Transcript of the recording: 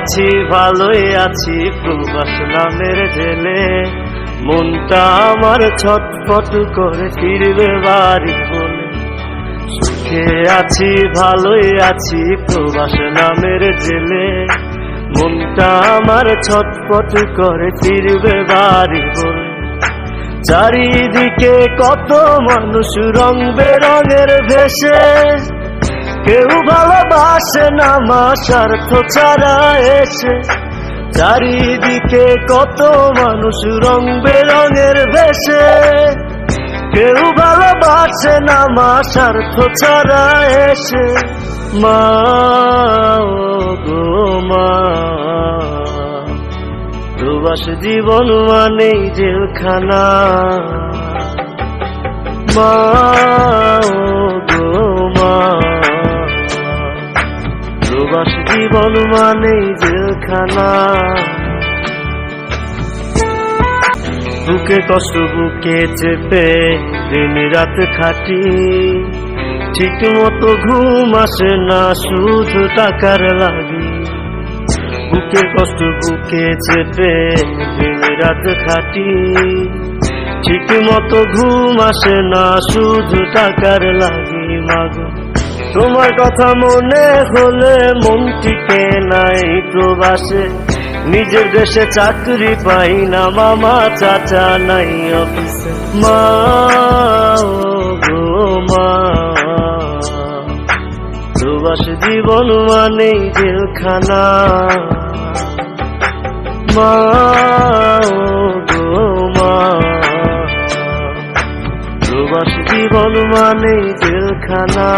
আছি ভালোই আছি প্রবাস নামের জেলে, মনটা আমার ছটফট করে ফিরবে বাড়ি বলে। সুখে আছি ভালোই আছি প্রবাস নামের জেলে, মনটা আমার ছটফট করে ফিরবে বাড়ি বলে। চারিদিকে কত মানুষ রং বেরঙের ভেসে, কেউ ভালোবাসে না মা স্বার্থ ছাড়া এসে। চারিদিকে কত মানুষ রং বেরঙের ভেসে, কেউ ভালোবাসে না মা স্বার্থ ছাড়া এসে। মা গো মা, প্রবাস জীবন মানেই জেলখানা। মা গো মা, প্রবাস জীবন মানেই জেলখানা। বুকে কষ্ট বুকে চেপে দিন রাত খাটি, ঠিক মতো ঘুম আসে না শুধু টাকার লাগি। বুকে কষ্ট বুকে চেপে দিন রাত খাটি, ঠিক মতো ঘুম আসে না শুধু টাকার লাগি। মাগো তোমার কথা মনে হলে মন টিকে নাই প্রবাসে, নিজের দেশে চাকরি পাই না মামা চাচা নাই অফিসে। মা গো মা, প্রবাস জীবন মানেই জেলখানা। মা গো মা, প্রবাস জীবন মানেই জেলখানা।